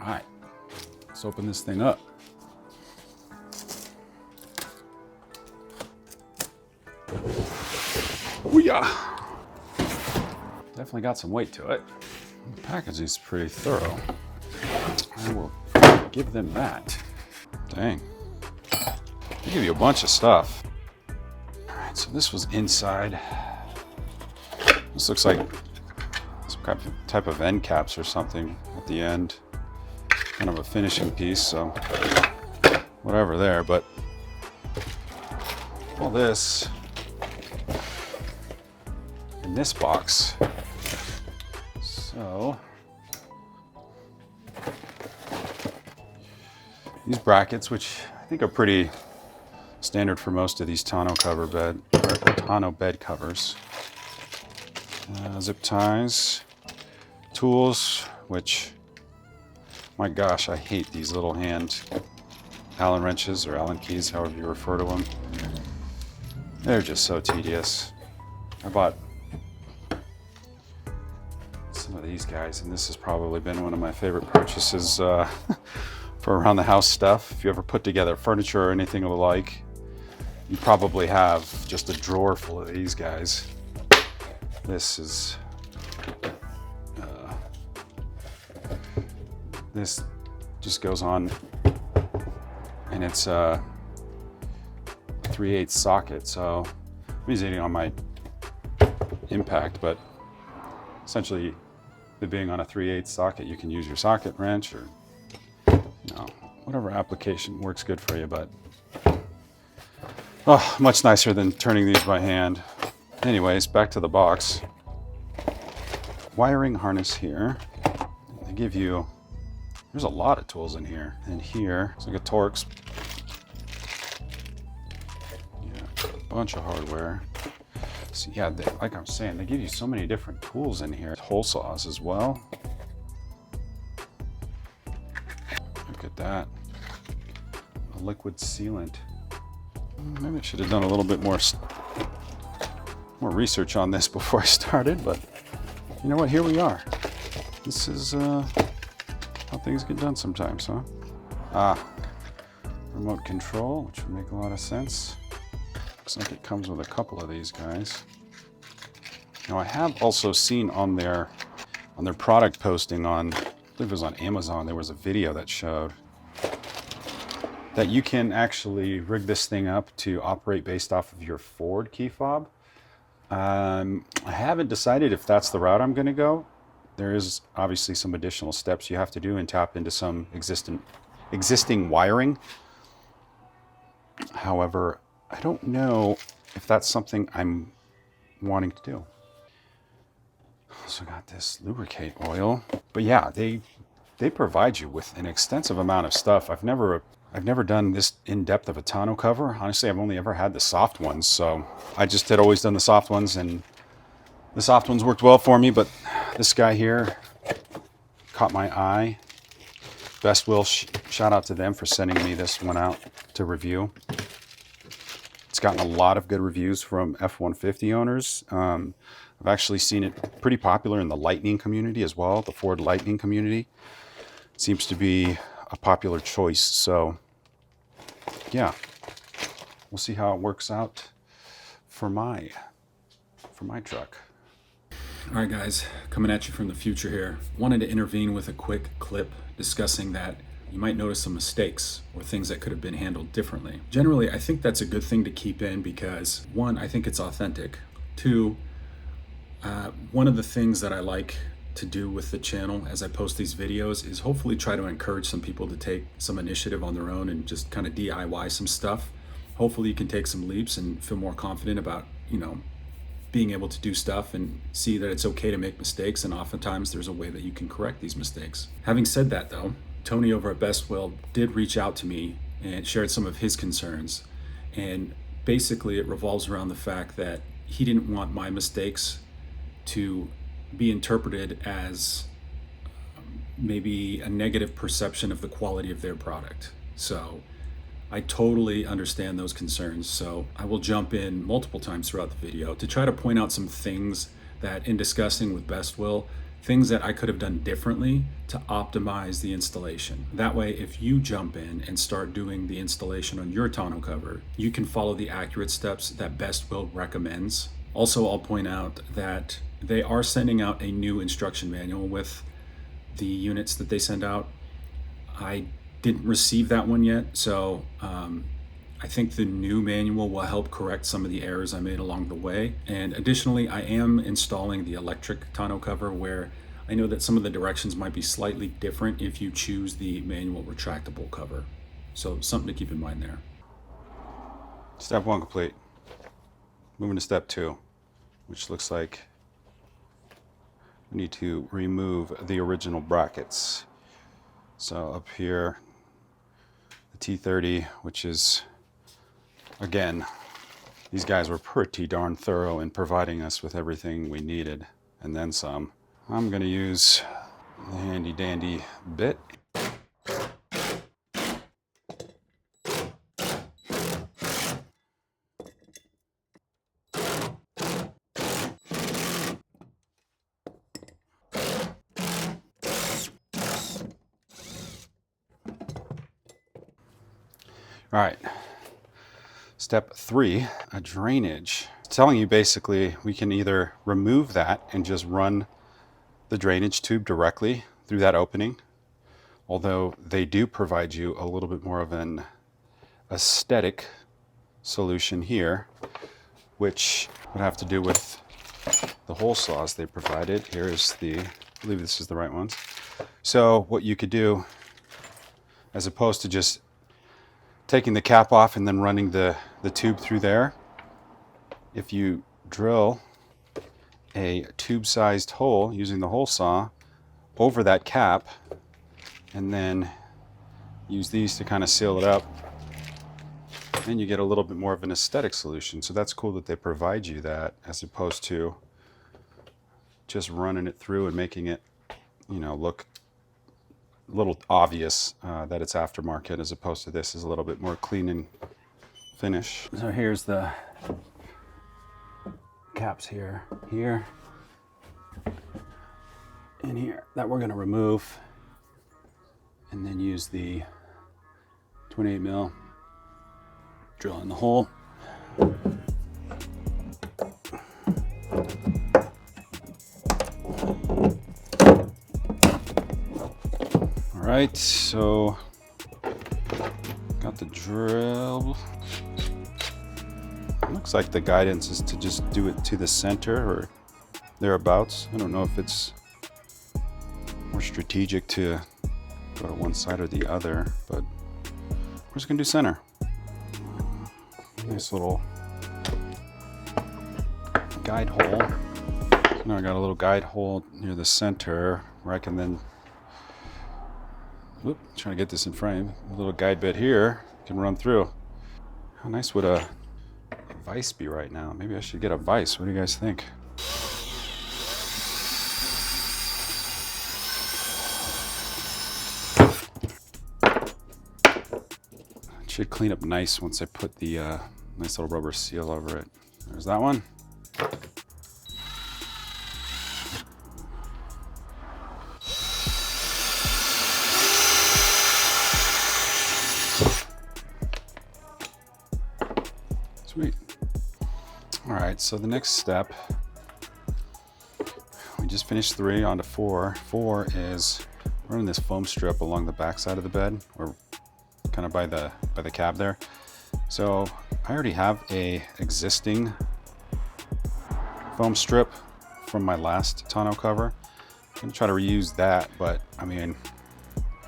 All right, let's open this thing up. Ooh-yah. Definitely got some weight to it. The packaging is pretty thorough. I will give them that. Dang. They give you a bunch of stuff. All right, so this was inside. This looks like some type of end caps or something at the end. Kind of a finishing piece, so whatever there, but all this in this box. So these brackets, which I think are pretty standard for most of these tonneau cover bed or tonneau bed covers. Zip ties, tools, which, my gosh, I hate these little hand Allen wrenches or Allen keys, however you refer to them. They're just so tedious. I bought some of these guys, and this has probably been one of my favorite purchases for around the house stuff. If you ever put together furniture or anything of the like, you probably have just a drawer full of these guys. This is this just goes on, and it's a 3/8 socket, so I'm using it on my impact, but essentially, it being on a 3/8 socket, you can use your socket wrench or, you know, whatever application works good for you, but oh, much nicer than turning these by hand. Anyways, back to the box. Wiring harness here. They give you, there's a lot of tools in here. And here, it's like a Torx. Yeah, a bunch of hardware. So yeah, like I'm saying, they give you so many different tools in here. Hole saws as well. Look at that. A liquid sealant. Maybe I should have done a little bit more research on this before I started, but you know what? Here we are. This is how things get done sometimes, huh? Remote control, which would make a lot of sense. Looks like it comes with a couple of these guys. Now I have also seen on their product posting on, I believe it was on Amazon, there was a video that showed that you can actually rig this thing up to operate based off of your Ford key fob. I haven't decided if that's the route I'm going to go. There is obviously some additional steps you have to do and tap into some existing wiring. However, I don't know if that's something I'm wanting to do. Also got this lubricate oil, but yeah, they provide you with an extensive amount of stuff. I've never done this in-depth of a tonneau cover. Honestly, I've only ever had the soft ones, so I just had always done the soft ones, and the soft ones worked well for me, but this guy here caught my eye. Bestwyll, shout out to them for sending me this one out to review. It's gotten a lot of good reviews from F150 owners. I've actually seen it pretty popular in the Lightning community as well, the Ford Lightning community. It seems to be a popular choice, so yeah, we'll see how it works out for my truck. All right, guys, coming at you from the future here. Wanted to intervene with a quick clip discussing that you might notice some mistakes or things that could have been handled differently. Generally, I think that's a good thing to keep in because, one, I think it's authentic. Two, one of the things that I like to do with the channel as I post these videos is hopefully try to encourage some people to take some initiative on their own and just kind of DIY some stuff. Hopefully you can take some leaps and feel more confident about, being able to do stuff and see that it's okay to make mistakes, and oftentimes there's a way that you can correct these mistakes. Having said that though, Tony over at Bestwyll did reach out to me and shared some of his concerns, and basically it revolves around the fact that he didn't want my mistakes to be interpreted as maybe a negative perception of the quality of their product. So I totally understand those concerns. So I will jump in multiple times throughout the video to try to point out some things that, in discussing with Bestwyll, things that I could have done differently to optimize the installation. That way, if you jump in and start doing the installation on your tonneau cover, you can follow the accurate steps that Bestwyll recommends. Also, I'll point out that they are sending out a new instruction manual with the units that they send out. I didn't receive that one yet, so I think the new manual will help correct some of the errors I made along the way. And additionally, I am installing the electric tonneau cover, where I know that some of the directions might be slightly different if you choose the manual retractable cover. So something to keep in mind there. Step 1 complete. Moving to step 2, which looks like we need to remove the original brackets. So up here, the T30, which is, again, these guys were pretty darn thorough in providing us with everything we needed, and then some. I'm going to use the handy dandy bit. All right, step 3, a drainage. It's telling you basically we can either remove that and just run the drainage tube directly through that opening, although they do provide you a little bit more of an aesthetic solution here, which would have to do with the hole saws they provided. Here's the, I believe this is the right ones. So what you could do, as opposed to just taking the cap off and then running the tube through there, if you drill a tube-sized hole using the hole saw over that cap and then use these to kind of seal it up, then you get a little bit more of an aesthetic solution. So that's cool that they provide you that, as opposed to just running it through and making it, you know, look a little obvious that it's aftermarket, as opposed to this is a little bit more clean and finish. So here's the caps here, and here, that we're going to remove and then use the 28 mil, drill in the hole. All right, so got the drill. Looks like the guidance is to just do it to the center or thereabouts. I don't know if it's more strategic to go to one side or the other, but we're just gonna do center. Nice little guide hole. So now I got a little guide hole near the center where I can then, trying to get this in frame, a little guide bit here can run through. How nice would a vise be right now? Maybe I should get a vise. What do you guys think? It should clean up nice once I put the nice little rubber seal over it. There's that one. Sweet. All right, so the next step, we just finished 3, on to 4. 4 is running this foam strip along the back side of the bed, or kind of by the cab there. So I already have a existing foam strip from my last tonneau cover. I'm gonna try to reuse that, but I mean,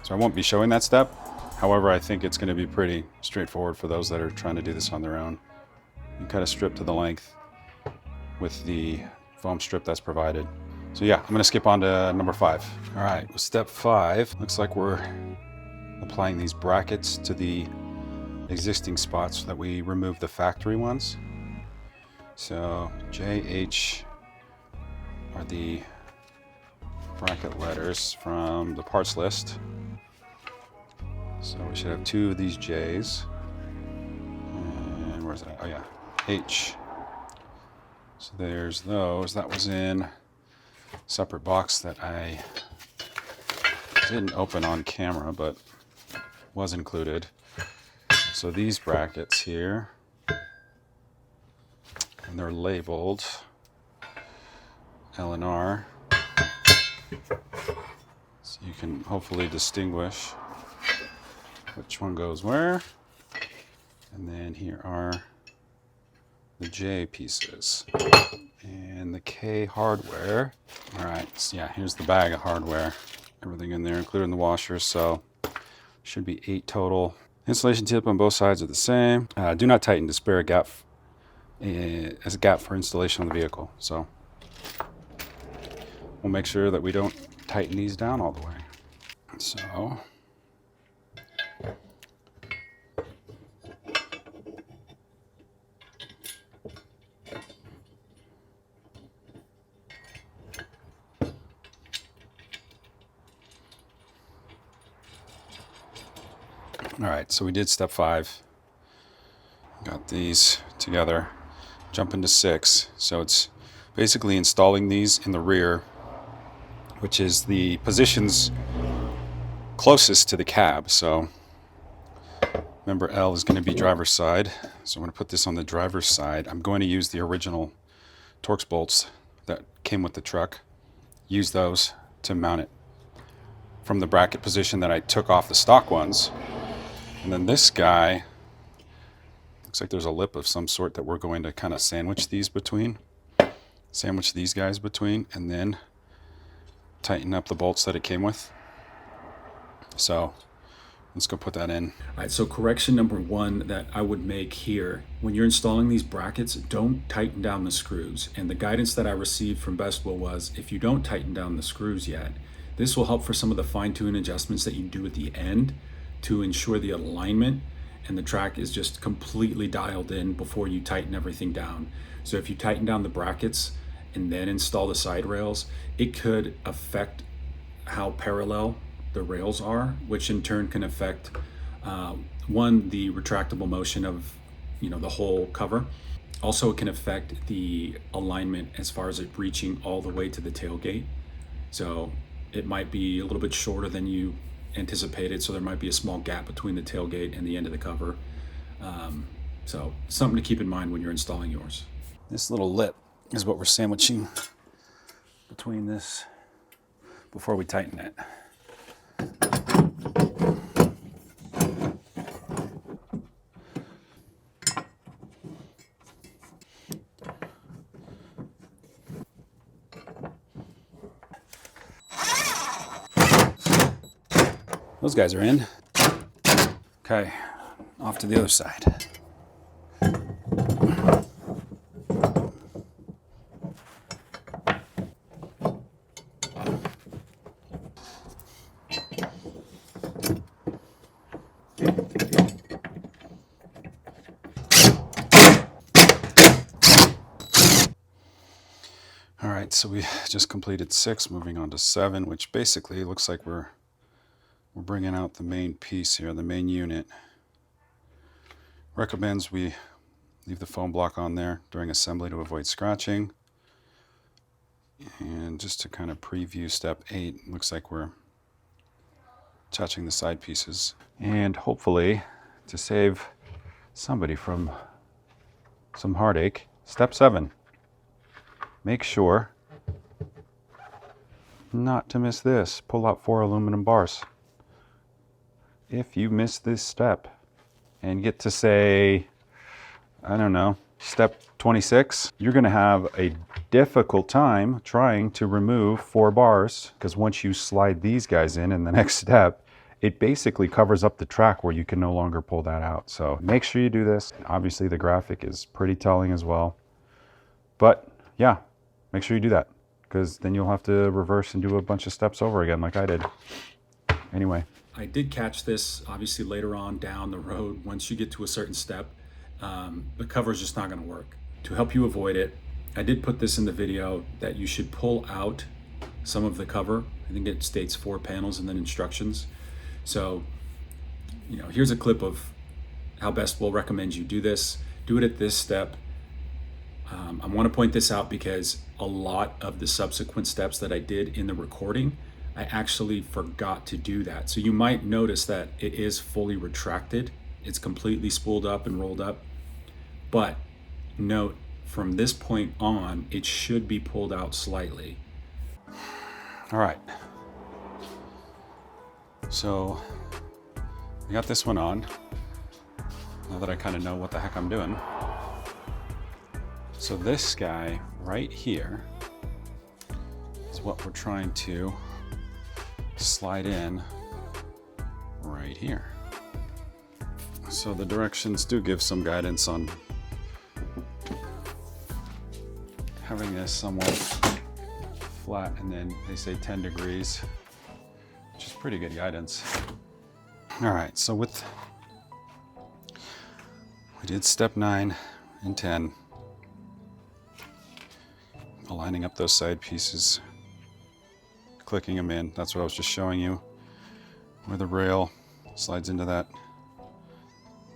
so I won't be showing that step. However, I think it's gonna be pretty straightforward for those that are trying to do this on their own. You cut a strip to the length with the foam strip that's provided. So yeah, I'm gonna skip on to number 5. All right, with step 5, looks like we're applying these brackets to the existing spots that we removed the factory ones. So JH are the bracket letters from the parts list. So we should have 2 of these J's. And where's that? Oh yeah, H. So there's those. That was in separate box that I didn't open on camera, but was included. So these brackets here, and they're labeled L and R, so you can hopefully distinguish which one goes where. And then here are the J pieces and the K hardware. All right, so yeah, here's the bag of hardware. Everything in there, including the washers, so should be 8 total. Installation tip on both sides are the same. Do not tighten to spare a gap as a gap for installation on the vehicle. So we'll make sure that we don't tighten these down all the way. So all right, so we did step 5. Got these together. Jump into 6. So it's basically installing these in the rear, which is the positions closest to the cab. So remember, L is going to be driver's side. So I'm going to put this on the driver's side. I'm going to use the original Torx bolts that came with the truck. Use those to mount it from the bracket position that I took off the stock ones. And then this guy, looks like there's a lip of some sort that we're going to kind of sandwich these guys between, and then tighten up the bolts that it came with. So let's go put that in. All right, so correction number 1 that I would make here: when you're installing these brackets, don't tighten down the screws. And the guidance that I received from Bestwyll was, if you don't tighten down the screws yet, this will help for some of the fine-tune adjustments that you do at the end to ensure the alignment and the track is just completely dialed in before you tighten everything down. So if you tighten down the brackets and then install the side rails, it could affect how parallel the rails are, which in turn can affect one, the retractable motion of the whole cover. Also, it can affect the alignment as far as it reaching all the way to the tailgate. So it might be a little bit shorter than you anticipated, so there might be a small gap between the tailgate and the end of the cover. So something to keep in mind when you're installing yours. This little lip is what we're sandwiching between this before we tighten it. Those guys are in. Okay, off to the other side. All right, so we just completed 6, moving on to 7, which basically looks like we're bringing out the main piece here, the main unit. Recommends we leave the foam block on there during assembly to avoid scratching. And just to kind of preview step 8, looks like we're attaching the side pieces. And hopefully, to save somebody from some heartache, step 7. Make sure not to miss this. Pull out 4 aluminum bars. If you miss this step and get to, say, I don't know, step 26, you're going to have a difficult time trying to remove 4 bars, because once you slide these guys in the next step, it basically covers up the track where you can no longer pull that out. So make sure you do this. Obviously the graphic is pretty telling as well. But yeah, make sure you do that, because then you'll have to reverse and do a bunch of steps over again like I did. Anyway. I did catch this, obviously, later on down the road. Once you get to a certain step, the cover is just not going to work. To help you avoid it, I did put this in the video that you should pull out some of the cover. I think it states 4 panels and then instructions. So, here's a clip of how Bestwyll recommends you do this. Do it at this step. I want to point this out because a lot of the subsequent steps that I did in the recording, I actually forgot to do that. So you might notice that it is fully retracted. It's completely spooled up and rolled up. But note, from this point on, it should be pulled out slightly. All right. So I got this one on. Now that I kind of know what the heck I'm doing. So this guy right here is what we're trying to slide in right here. So the directions do give some guidance on having this somewhat flat, and then they say 10 degrees, which is pretty good guidance. All right, so we did step 9 and 10. Aligning up those side pieces, clicking them in. That's what I was just showing you, where the rail slides into that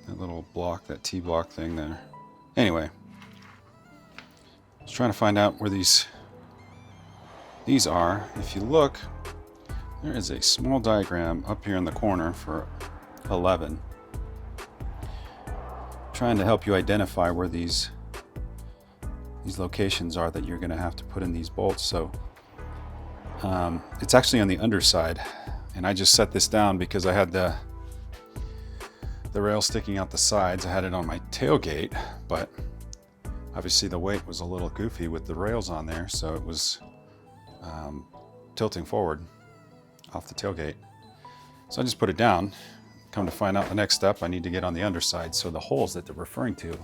little block, that T-block thing there. Anyway, I was trying to find out where these are. If you look, there is a small diagram up here in the corner for 11, trying to help you identify where these locations are that you're going to have to put in these bolts. So it's actually on the underside, and I just set this down because I had the rail sticking out the sides. I had it on my tailgate, but obviously the weight was a little goofy with the rails on there, so it was tilting forward off the tailgate. So I just put it down. Come to find out, the next step, I need to get on the underside. So the holes that they're referring to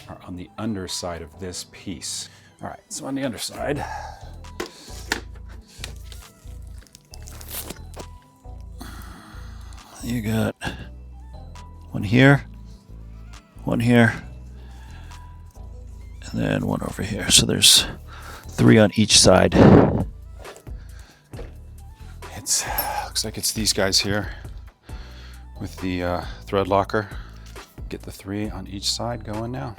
are on the underside of this piece. All right, so on the underside, you got one here, and then one over here. So there's 3 on each side. It looks like it's these guys here with the thread locker. Get the 3 on each side going now.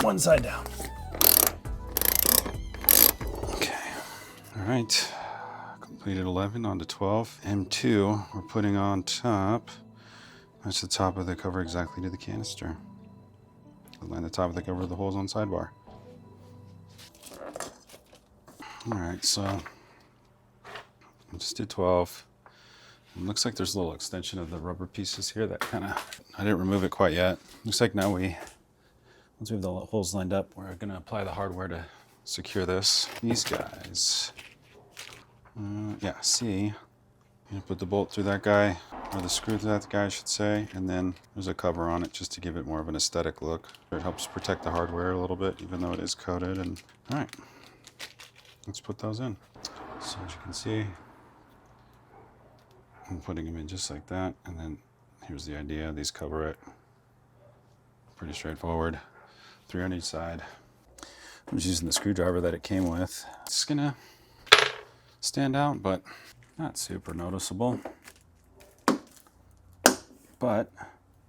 One side down. Okay. All right. Completed 11 onto 12. M2 we're putting on top. That's the top of the cover exactly to the canister. Align the top of the cover with the holes on sidebar. All right, so I just did 12. It looks like there's a little extension of the rubber pieces here that kind of, I didn't remove it quite yet. Looks like now once we have the holes lined up, we're gonna apply the hardware to secure this. These guys, yeah, see, you put the bolt through that guy, or the screw through that guy, I should say, and then there's a cover on it just to give it more of an aesthetic look. It helps protect the hardware a little bit, even though it is coated. And all right, let's put those in. So as you can see, I'm putting them in just like that, and then here's the idea. These cover it. Pretty straightforward. 3 on each side. I'm just using the screwdriver that it came with. It's gonna stand out, but not super noticeable. But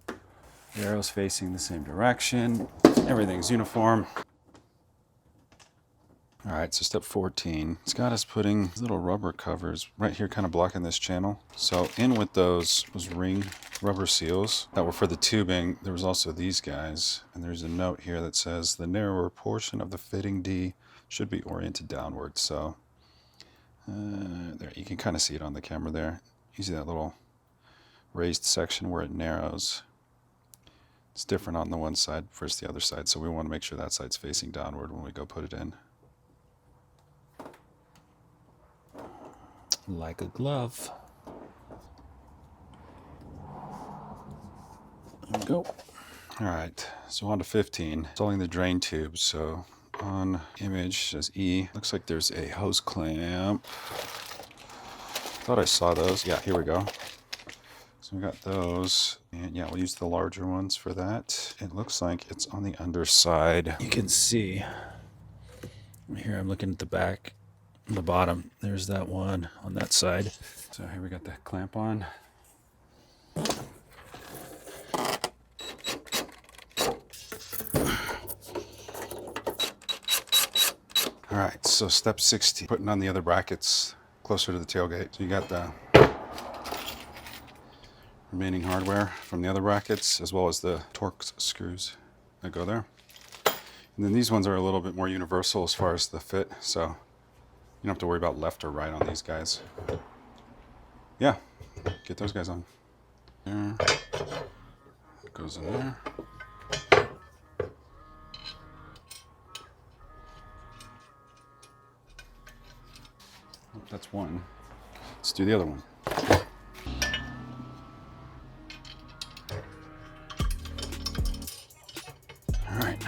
the arrow's facing the same direction. Everything's uniform. All right, so step 14. It's got us putting little rubber covers right here, kind of blocking this channel. So in with those ring rubber seals that were for the tubing. There was also these guys, and there's a note here that says the narrower portion of the fitting D should be oriented downward. So there, you can kind of see it on the camera there. You see that little raised section where it narrows. It's different on the one side versus the other side, so we want to make sure that side's facing downward when we go put it in. Like a glove. There we go. All right, so on to 15. Installing the drain tube. So on image says E. Looks like there's a hose clamp. Thought I saw those. Yeah, here we go. So we got those, and yeah, we'll use the larger ones for that. It looks like it's on the underside. You can see here, I'm looking at the back. the bottom. There's that one on that side. So here we got the clamp on. All right, so step 60, putting on the other brackets closer to the tailgate. So you got the remaining hardware from the other brackets, as well as the Torx screws that go there. And then these ones are a little bit more universal as far as the fit, so you don't have to worry about left or right on these guys. Yeah, get those guys on. There, it goes in there. Oh, that's one. Let's do the other one. All right.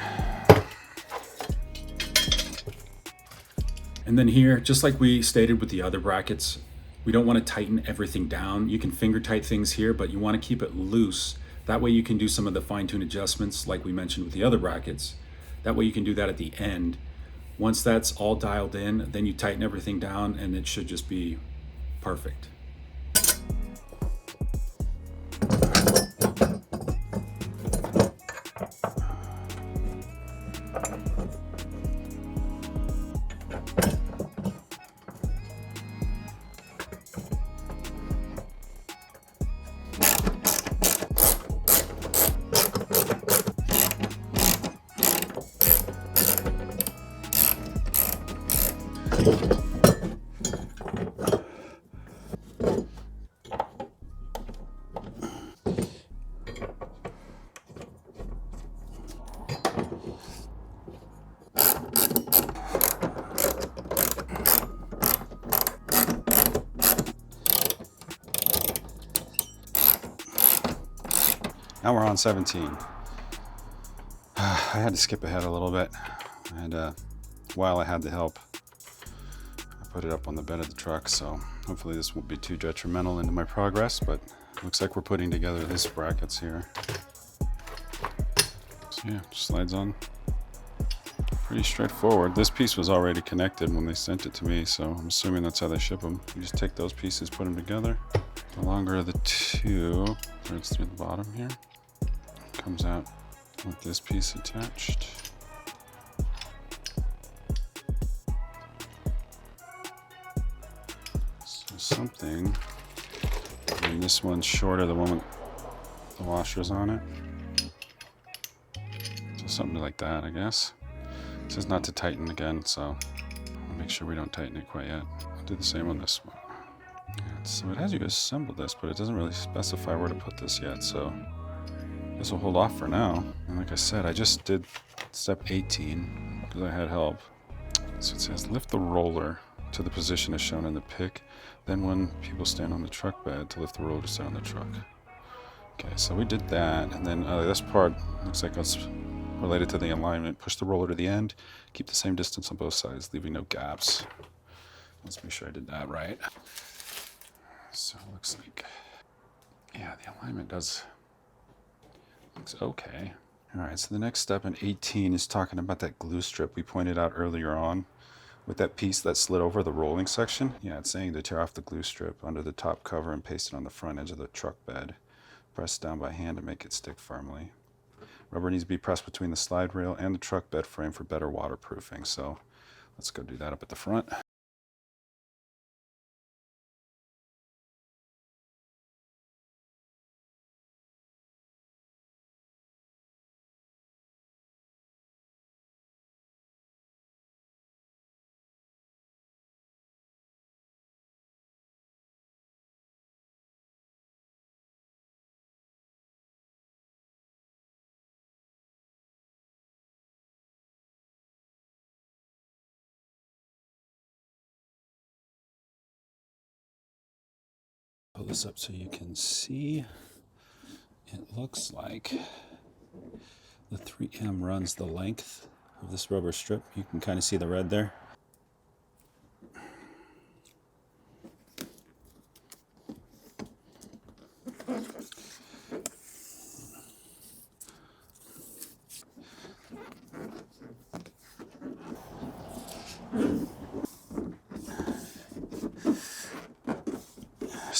And then here, just like we stated with the other brackets, we don't want to tighten everything down. You can finger tight things here, but you want to keep it loose. That way you can do some of the fine-tune adjustments like we mentioned with the other brackets. That way you can do that at the end. Once that's all dialed in, then you tighten everything down and it should just be perfect. Now we're on 17. I had to skip ahead a little bit, and while I had the help, I put it up on the bed of the truck, so hopefully this won't be too detrimental into my progress, but looks like we're putting together these brackets here. So yeah, slides on. Pretty straightforward. This piece was already connected when they sent it to me, so I'm assuming that's how they ship them. You just take those pieces, put them together. The longer of the two threads through the bottom here. Comes out with this piece attached. So something, I mean, this one's shorter, the one with the washers on it. So something like that, I guess. It says not to tighten again, so I'll make sure we don't tighten it quite yet. I'll do the same on this one. Yeah, so it has you assemble this, but it doesn't really specify where to put this yet, so I guess we'll hold off for now. And like I said, I just did step 18 because I had help. So it says lift the roller to the position as shown in the pic. Then when people stand on the truck bed, to lift the roller to stand on the truck. Okay, so we did that. And then this part looks like it's related to the alignment. Push the roller to the end. Keep the same distance on both sides, leaving no gaps. Let's make sure I did that right. So it looks like, yeah, the alignment looks okay. All right, so the next step in 18 is talking about that glue strip we pointed out earlier on with that piece that slid over the rolling section. Yeah, it's saying to tear off the glue strip under the top cover and paste it on the front edge of the truck bed. Press down by hand to make it stick firmly. Rubber needs to be pressed between the slide rail and the truck bed frame for better waterproofing. So let's go do that up at the front. Pull this up so you can see. It looks like the 3M runs the length of this rubber strip. You can kind of see the red there.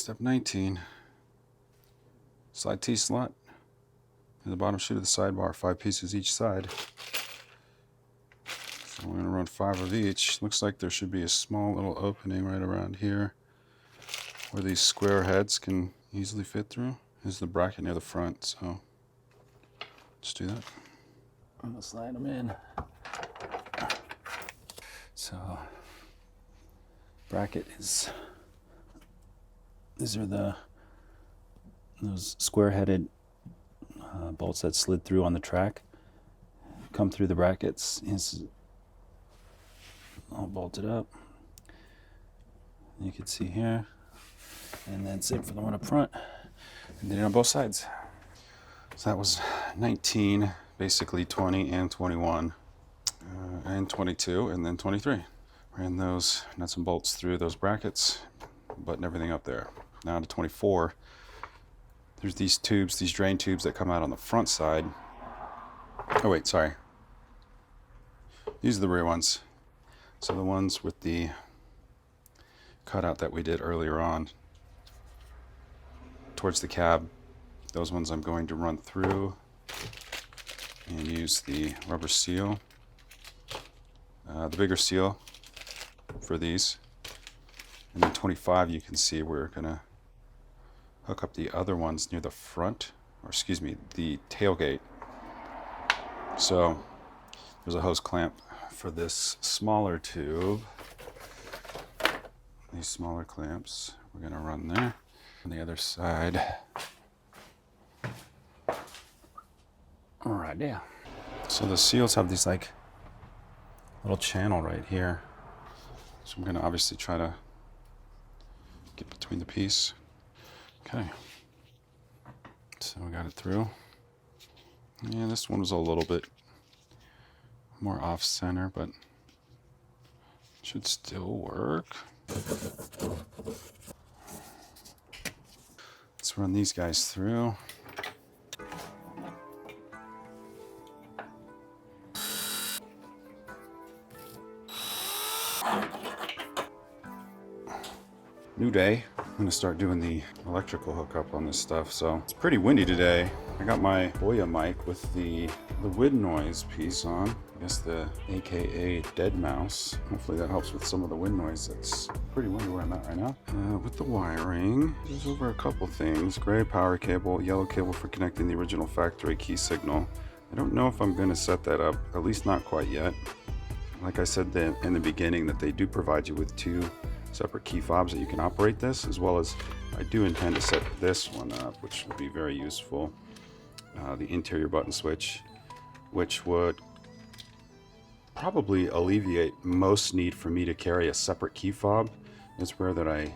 Step 19. Slide T-slot in the bottom chute of the sidebar, 5 pieces each side. So we're going to run 5 of each. Looks like there should be a small little opening right around here where these square heads can easily fit through. There's the bracket near the front, so let's do that. I'm going to slide them in. So bracket is, these are those square-headed bolts that slid through on the track. Come through the brackets. It's all bolted up. You can see here. And then same for the one up front. And did it on both sides. So that was 19, basically 20 and 21, and 22, and then 23. Ran those nuts and bolts through those brackets, button everything up there. Now to 24. There's these tubes, these drain tubes that come out on the front side. Oh wait, sorry. These are the rear ones. So the ones with the cutout that we did earlier on towards the cab, those ones I'm going to run through and use the rubber seal, the bigger seal for these. And then 25, you can see we're gonna hook up the other ones near the front, or excuse me, the tailgate. So there's a hose clamp for this smaller tube. These smaller clamps, we're gonna run there. On the other side. All right, yeah. So the seals have these like little channel right here. So I'm gonna obviously try to get between the piece. Okay. So we got it through. Yeah, this one was a little bit more off center, but should still work. Let's run these guys through. New day. I'm gonna start doing the electrical hookup on this stuff. So it's pretty windy today. I got my Boya mic with the wind noise piece on. I guess the AKA dead mouse. Hopefully that helps with some of the wind noise. It's pretty windy where I'm at right now. With the wiring, there's over a couple things. Gray power cable, yellow cable for connecting the original factory key signal. I don't know if I'm gonna set that up, at least not quite yet. Like I said in the beginning, that they do provide you with 2 separate key fobs that you can operate this, as well as I do intend to set this one up, which will be very useful. The interior button switch, which would probably alleviate most need for me to carry a separate key fob. It's rare that I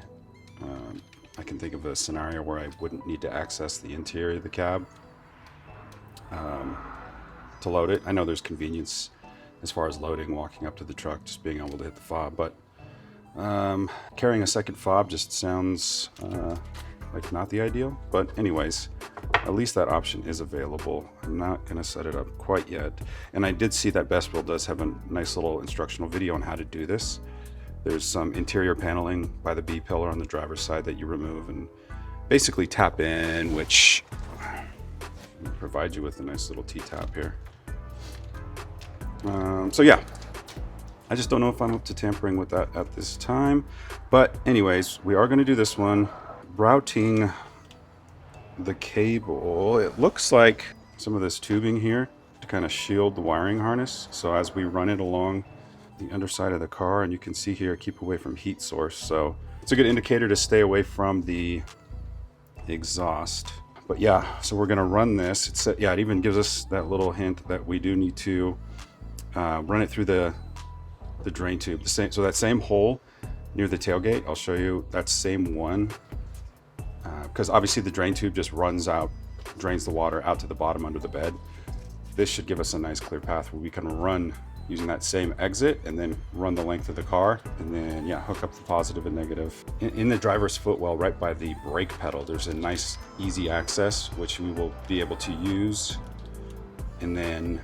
can think of a scenario where I wouldn't need to access the interior of the cab to load it. I know there's convenience as far as loading, walking up to the truck, just being able to hit the fob, but carrying a second fob just sounds like not the ideal. But anyways, at least that option is available. I'm not gonna set it up quite yet. And I did see that Bestwyll does have a nice little instructional video on how to do this. There's some interior paneling by the B pillar on the driver's side that you remove and basically tap in, which provides you with a nice little T-tap here. So yeah, I just don't know if I'm up to tampering with that at this time. But anyways, we are going to do this one. Routing the cable. It looks like some of this tubing here to kind of shield the wiring harness. So as we run it along the underside of the car, and you can see here, keep away from heat source. So it's a good indicator to stay away from the exhaust. But yeah, so we're going to run this. It even gives us that little hint that we do need to run it through the drain tube. So that same hole near the tailgate, I'll show you that same one, because obviously the drain tube just runs out, drains the water out to the bottom under the bed. This should give us a nice clear path where we can run using that same exit and then run the length of the car, and then yeah, hook up the positive and negative. In the driver's footwell right by the brake pedal, there's a nice easy access which we will be able to use and then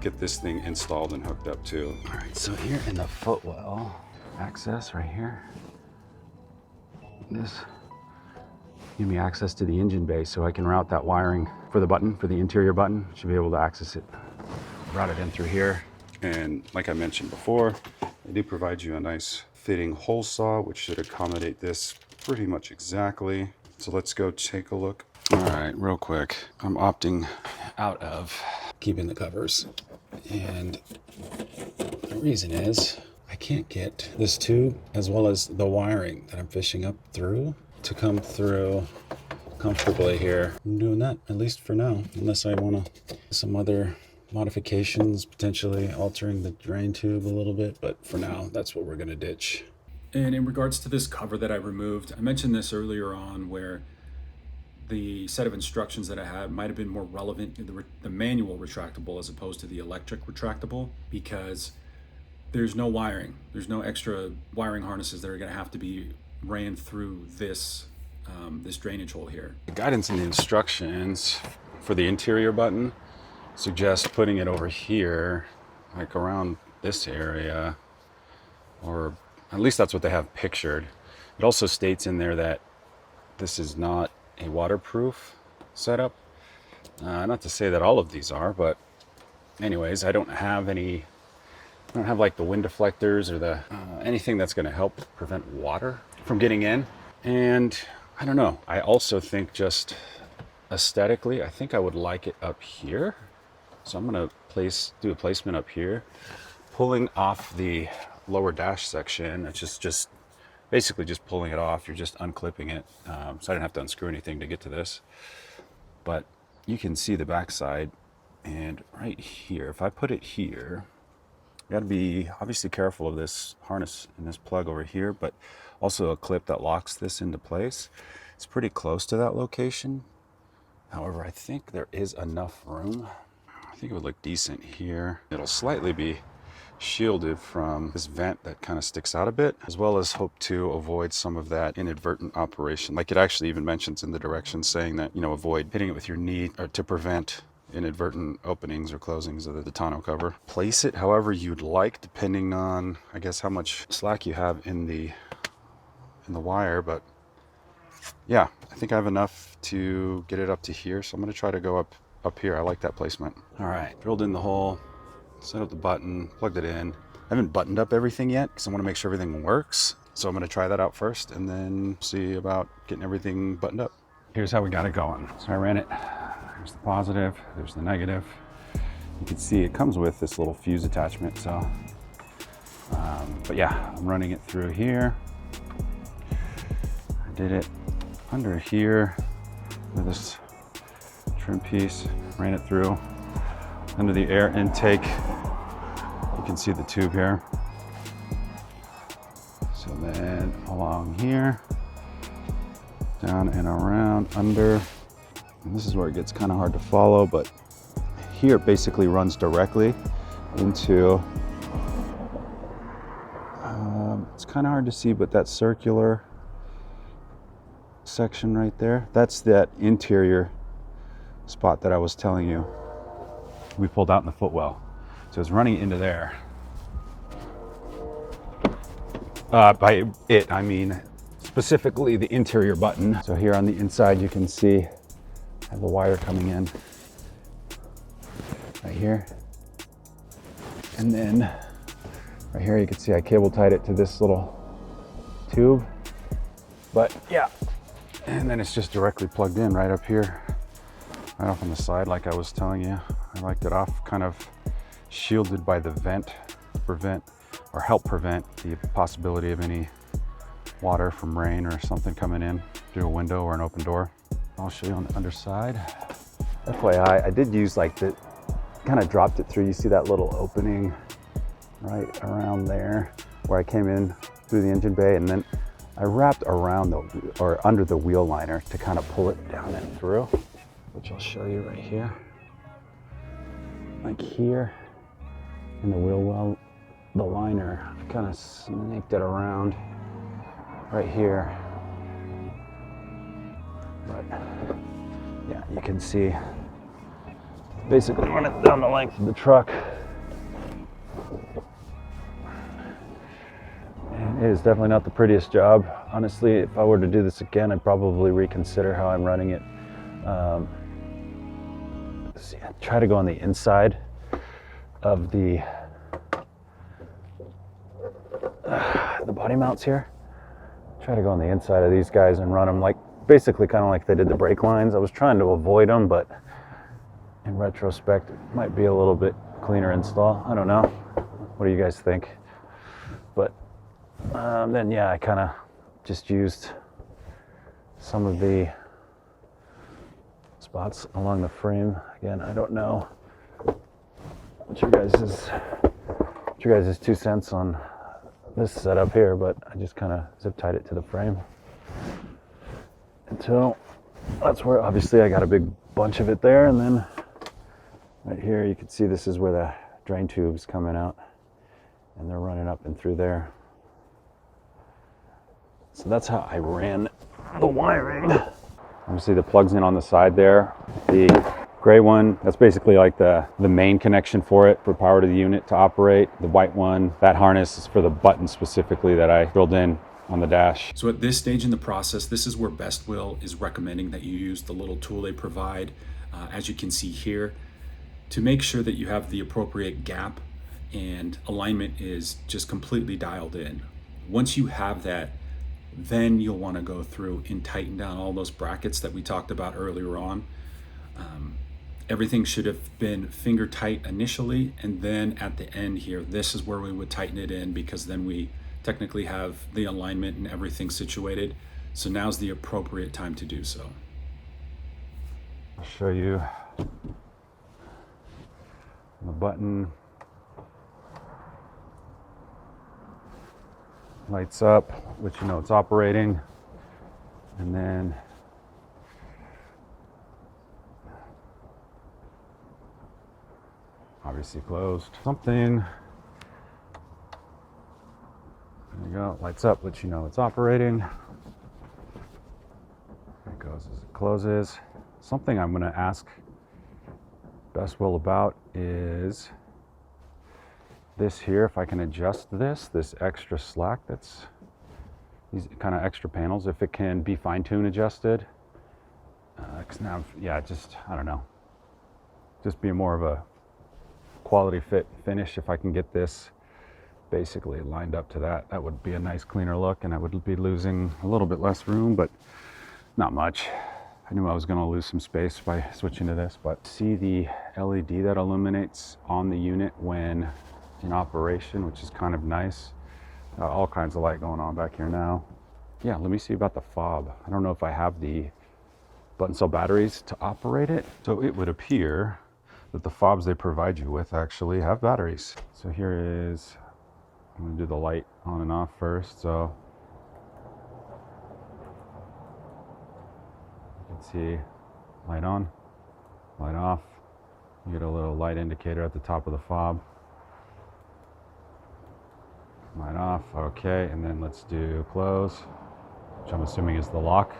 get this thing installed and hooked up too. All right, so here in the footwell access right here, this give me access to the engine bay so I can route that wiring for the button, for the interior button. Should be able to access it, route it in through here. And like I mentioned before, they do provide you a nice fitting hole saw, which should accommodate this pretty much exactly. So let's go take a look. All right, real quick. I'm opting out of keeping the covers. And the reason is I can't get this tube as well as the wiring that I'm fishing up through to come through comfortably here. I'm doing that, at least for now, unless I want to some other modifications, potentially altering the drain tube a little bit, but for now, that's what we're going to ditch. And in regards to this cover that I removed, I mentioned this earlier on where the set of instructions that I had might have been more relevant in the manual retractable as opposed to the electric retractable, because there's no wiring. There's no extra wiring harnesses that are going to have to be ran through this this drainage hole here. The guidance and the instructions for the interior button suggest putting it over here, like around this area, or at least that's what they have pictured. It also states in there that this is not a waterproof setup. Not to say that all of these are, but anyways, I don't have like the wind deflectors or the anything that's going to help prevent water from getting in. And I don't know, I also think just aesthetically, I think I would like it up here. So I'm going to do a placement up here, pulling off the lower dash section. It's just basically just pulling it off. You're just unclipping it. So I didn't have to unscrew anything to get to this. But you can see the backside. And right here, if I put it here, you got to be obviously careful of this harness and this plug over here, but also a clip that locks this into place. It's pretty close to that location. However, I think there is enough room. I think it would look decent here. It'll slightly be shielded from this vent that kind of sticks out a bit, as well as hope to avoid some of that inadvertent operation. Like it actually even mentions in the directions saying that, you know, avoid hitting it with your knee or to prevent inadvertent openings or closings of the tonneau cover. Place it however you'd like, depending on, I guess, how much slack you have in the wire. But yeah, I think I have enough to get it up to here. So I'm going to try to go up here. I like that placement. All right, drilled in the hole, set up the button, plugged it in. I haven't buttoned up everything yet because I want to make sure everything works. So I'm going to try that out first and then see about getting everything buttoned up. Here's how we got it going. So I ran it. There's the positive, there's the negative. You can see it comes with this little fuse attachment. So, but yeah, I'm running it through here. I did it under here with this trim piece, ran it through under the air intake. You can see the tube here. So then along here, down and around under. And this is where it gets kind of hard to follow, but here it basically runs directly into, it's kind of hard to see, but that circular section right there, that's that interior spot that I was telling you we pulled out in the footwell. So it's running into there. By it, I mean specifically the interior button. So here on the inside, you can see I have the wire coming in right here. And then right here, you can see I cable tied it to this little tube. But yeah, and then it's just directly plugged in right up here, right off on the side, like I was telling you. I liked it off, kind of shielded by the vent to prevent or help prevent the possibility of any water from rain or something coming in through a window or an open door. I'll show you on the underside. FYI, I did use like the, kind of dropped it through. You see that little opening right around there where I came in through the engine bay, and then I wrapped around or under the wheel liner to kind of pull it down and through, which I'll show you right here. Like here in the wheel well, the liner, I kind of snaked it around right here. But yeah, you can see basically run it down the length of the truck. And it is definitely not the prettiest job. Honestly, if I were to do this again, I'd probably reconsider how I'm running it. See, try to go on the inside of the body mounts here. Try to go on the inside of these guys and run them like basically kind of like they did the brake lines. I was trying to avoid them, but in retrospect, it might be a little bit cleaner install. I don't know. What do you guys think? But then yeah, I kind of just used some of the spots along the frame. Again, I don't know what your guys' 2 cents on this setup here, but I just kind of zip tied it to the frame until that's where obviously I got a big bunch of it there, and then right here you can see this is where the drain tube's coming out and they're running up and through there. So that's how I ran the wiring. Obviously the plugs in on the side there. The gray one, that's basically like the main connection for it, for power to the unit to operate. The white one, that harness is for the button specifically that I drilled in on the dash. So at this stage in the process, this is where Bestwyll is recommending that you use the little tool they provide, as you can see here, to make sure that you have the appropriate gap and alignment is just completely dialed in. Once you have that, then you'll want to go through and tighten down all those brackets that we talked about earlier on. Everything should have been finger tight initially, and then at the end here, this is where we would tighten it in, because then we technically have the alignment and everything situated. So now's the appropriate time to do so. I'll show you the button. Lights up, which you know it's operating, and then obviously closed. Something, there you go, lights up, which you know it's operating. There it goes as it closes. Something I'm going to ask Bestwyll about is this here, if I can adjust this extra slack, that's these kind of extra panels, if it can be fine-tune adjusted. Because now, yeah, just, I don't know, just be more of a quality fit finish. If I can get this basically lined up to that, that would be a nice cleaner look, and I would be losing a little bit less room, but not much. I knew I was going to lose some space by switching to this, but see the LED that illuminates on the unit when in operation, which is kind of nice. All kinds of light going on back here now. Yeah, let me see about the fob. I don't know if I have the button cell batteries to operate it. So it would appear that the fobs they provide you with actually have batteries. So here is, I'm gonna do the light on and off first. So you can see light on, light off. You get a little light indicator at the top of the fob. Light off, okay, and then let's do close, which I'm assuming is the lock.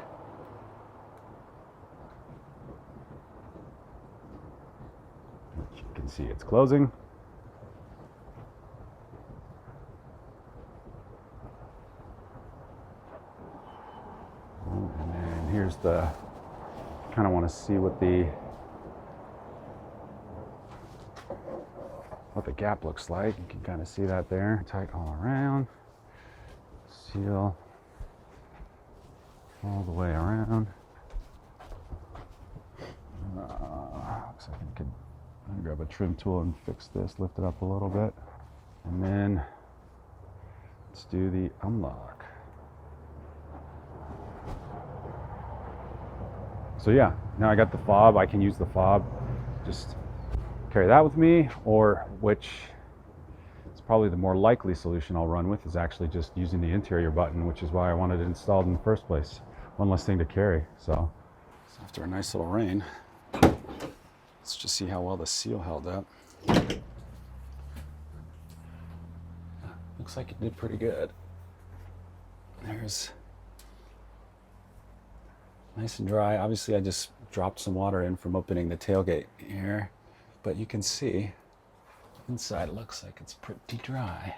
You can see it's closing. And then here's the, kind of want to see what the gap looks like. You can kind of see that there. Tight all around. Seal all the way around. Looks like I could grab a trim tool and fix this, lift it up a little bit. And then let's do the unlock. So yeah, now I got the fob. I can use the fob, just carry that with me, or which is probably the more likely solution I'll run with, is actually just using the interior button, which is why I wanted it installed in the first place. One less thing to carry. So after a nice little rain, let's just see how well the seal held up. Looks like it did pretty good. There's nice and dry. Obviously I just dropped some water in from opening the tailgate here, but you can see inside it looks like it's pretty dry.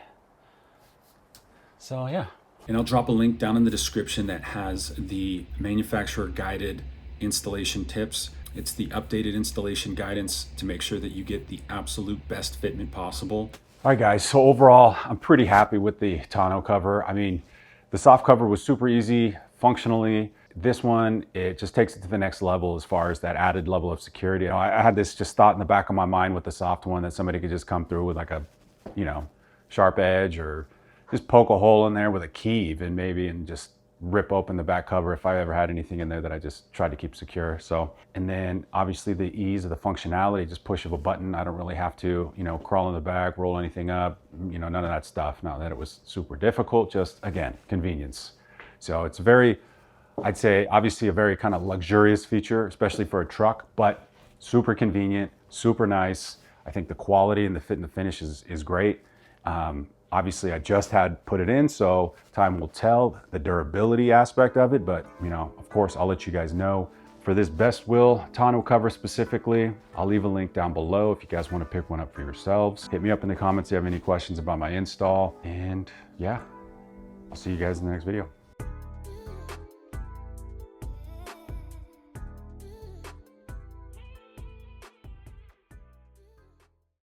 So yeah, And I'll drop a link down in the description that has the manufacturer guided installation tips. It's the updated installation guidance to make sure that you get the absolute best fitment possible. All right guys, so overall, I'm pretty happy with the tonneau cover. I mean, the soft cover was super easy functionally. This one, it just takes it to the next level as far as that added level of security. I had this just thought in the back of my mind with the soft one that somebody could just come through with like a, sharp edge or just poke a hole in there with a key even maybe and just rip open the back cover if I ever had anything in there that I just tried to keep secure. So, and then obviously the ease of the functionality, just push of a button. I don't really have to, crawl in the back, roll anything up, none of that stuff. Not that it was super difficult, just again, convenience. So it's I'd say obviously a very kind of luxurious feature, especially for a truck, but super convenient, super nice. I think the quality and the fit and the finish is great. Obviously I just had put it in, so time will tell the durability aspect of it, but of course I'll let you guys know. For this Bestwyll tonneau cover specifically, I'll leave a link down below if you guys want to pick one up for yourselves. Hit me up in the comments if you have any questions about my install, and yeah, I'll see you guys in the next video.